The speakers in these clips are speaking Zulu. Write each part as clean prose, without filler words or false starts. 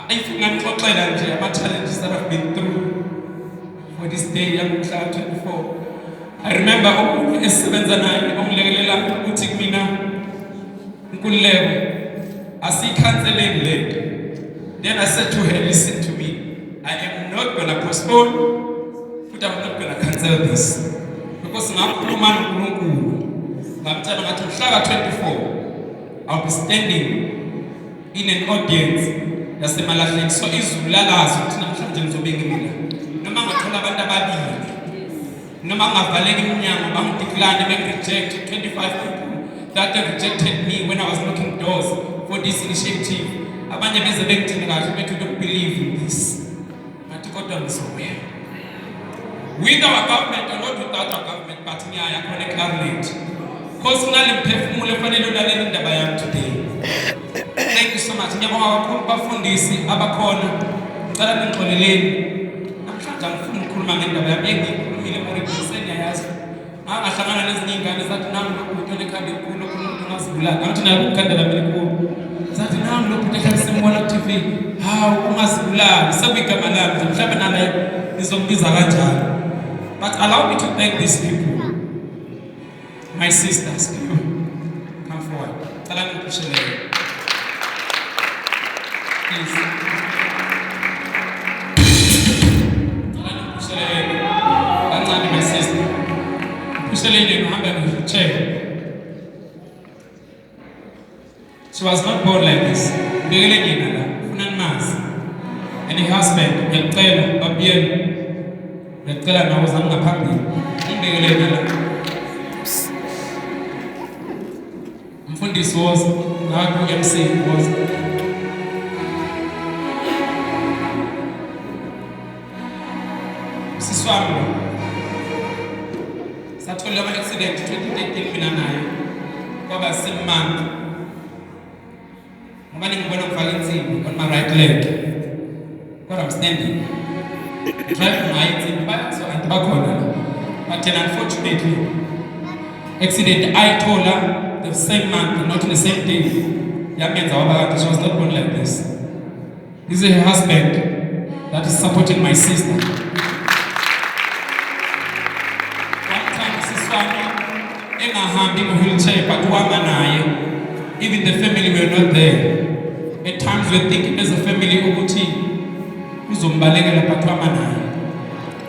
If ngixoxela nje ama challenges that I've been through for this day yamhla 24. I remember umuntu esebenza naye ongilekelela ukuthi kumina Nkululeko asikhanseleni lento. Then I said to her, listen to me. I am not going to postpone, but I'm not going to cancel this. Because ngakhuluma noNkulunkulu ngamtshela ngathi mhla 24 I'll be standing in an audience yaseMalahleni. So izulu lalazi ukuthi namhlanje ngizobe ngimila. Noma ngathola abantu ababili. Noma ngavaleka iminyango bangideclare reject 25 people that rejected me when I was knocking doors for this initiative. Abanye beze bengithini kahle bethi don't believe in this. Ngathi kodwa ngizobuya. With our government or not without our government, but ngiyaya khona eClarnet. Because kunale mphefumulo efanele ulalele indaba yami today. Thank you so much. Ngiyabonga kakhulu bafundisi abakhona. Ngicela nixoleleni. Namhlanje angifuni ukukhuluma ngendaba yami engiyikhulumile eMoribuseni yayazi. Ngahlangana nezinye izingane zathi nami lokhu uthola ekhanda enkulu umuntu ungazibulala. Ngathi nayo ukukhandela mina enkulu. Zathi nami lokhu ehlasimona ku TV. Hawu ungazibulali sekuyigama lami mhlawumbe nalayo nizombiza kanjalo. But allow me to thank these people. My sisters, come forward. Tell them to push it. Please. Tell them to push it. That's not my sister. Push it in your chair. She was not born like this. And her husband, Yatela, Babiel, Yatela, I was not happy. This was not MC was Siswami. Sathola ama accident 2013 mina naye. Kwaba simanga. Ngoba ngibona ngifaka insimbi on my right leg. But I'm standing. Drive my insimbi back so antibakhona. But then unfortunately accident I told her the same month, not in the same day. She was not born like this. This is her husband that is supporting my sister. One time, Siswana, in a hand in a wheelchair, but even the family were not there. At times, we're thinking as a family,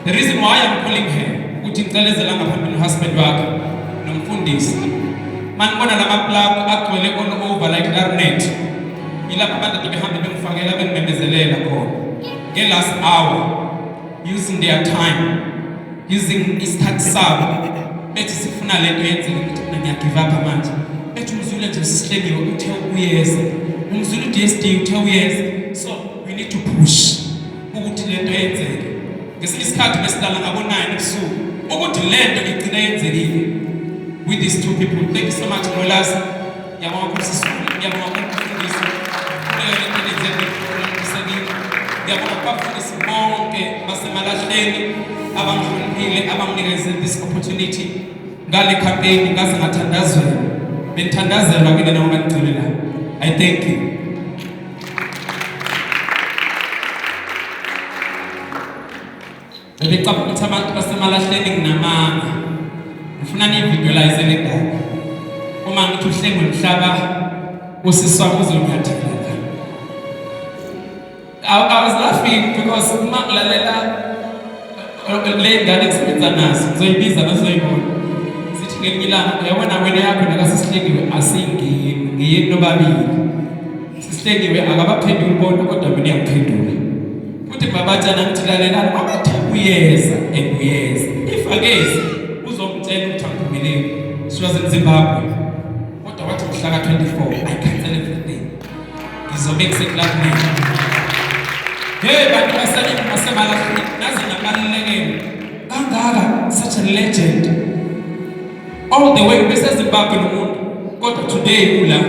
the reason why I'm calling her, her husband, man bona lama plug agcwele all over like Clarnet ilapha abantu behambe bengifakela bengimembezelela khona ke last hour using their time using istart sabo bethi sifuna lento yenzeke ukuthi mina ngiyagive up manje bethi umzulu nje sisihlengiwe uthe uyeza umzulu DSD uthe uyeza so we need to push ukuthi lento yenzeke ngesinye isikhathi besidala ngabo 9 ebusuku ukuthi lento igcina yenzekile with these two people. Thank you so much, Molas. Yabonga kusisulu, yabonga ukufundisa. Yabonga abafundisi bonke baseMalahleni abangihloniphile abanginikeze this opportunity. Ngale campaign ngaze ngathandazela. Benthandazela kule nawo ngagcilela. I thank you. Bebecabanga ukuthi abantu baseMalahleni nginamanga. Ngifuna nivisualize le ndaba. Uma ngithi uhlengo umhlaba usiswami uzonyathela. I was laughing because uma nglalela le ngane esibenza nazo ngizoyibiza nazoyibona. Sithi ngelinye ilanga uyabona wena yakho nakasihlengiwe asingeni ngiyeni nobabili. Sihlengiwe akabaphenduli bonke kodwa mina ngiyaphendula. Futhi babatshana ngithi lalela abathe uyeza ekuyeza. Ifakezi uzomtshela ukuthi angiphumelele. She was in Zimbabwe. Kodwa wathi mhla ka 24 I cancel everything. Ngizobe ngiseClarnet. Hey, bantu baseMalahleni nazi nabalulekile. Kangaka such a legend. All the way beseZimbabwe nomuntu. Kodwa today ula.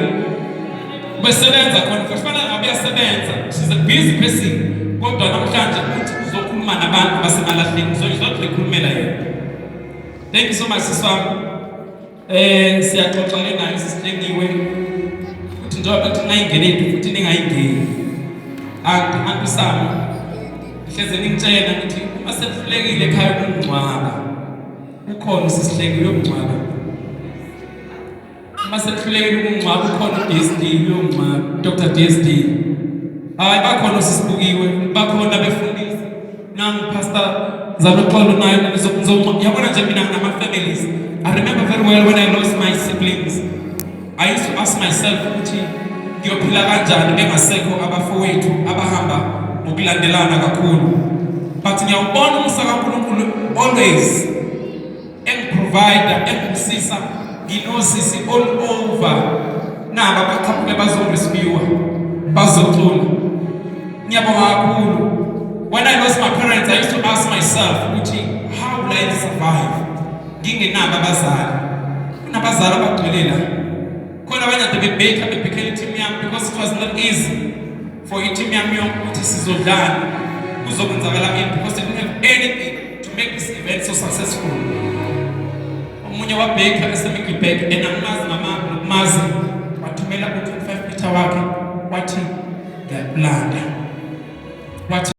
Besebenza khona kufanele ngabe uyasebenza. She's a busy person. Kodwa namhlanje uthi uzokhuluma nabantu baseMalahleni. Uzodla ekhulumela yena. Thank you so much, Siswami. Siyaxoxa nayo sisihlengiwe. Futhi njengoba bathi ningayingeni futhi ningayingeni. anti Sami hleze ningitshela ngithi uma sekuhlekile ekhaya kungcwaba ukhona sisihleki uyongcwaba uma sekuhlekile ukungcwaba ukhona uDSD uyongcwaba Dr DSD hayi bakhona sisibukiwe bakhona befundisi nami pastor Zanoxolo naye yabona nje mina ngama families. I remember very well when I lost my siblings. I used to ask myself ukuthi ngiyophila kanjani bengasekho abafowethu abahamba ngokulandelana kakhulu. But ngiyawubona umusa kaNkulunkulu always engiprovider engisisa nginosisi all over naba baqhamuke bazorescue bazocula. Ngiyabonga kakhulu. When I lost my parents, I used to ask myself, how will I survive? Ngingenabo abazali. Kunabazali abagcwelela. Khona abanye ade bebetha bebhekela i-team yami because it was not easy for i-team yami ukuthi sizodlala kuzokwenzakala ini because they didn't have anything to make this event so successful. Omunye wabheka esemigibhek enamazi nokumazi wathumela u-25 Peter wakhe wathi ngiyakulanda.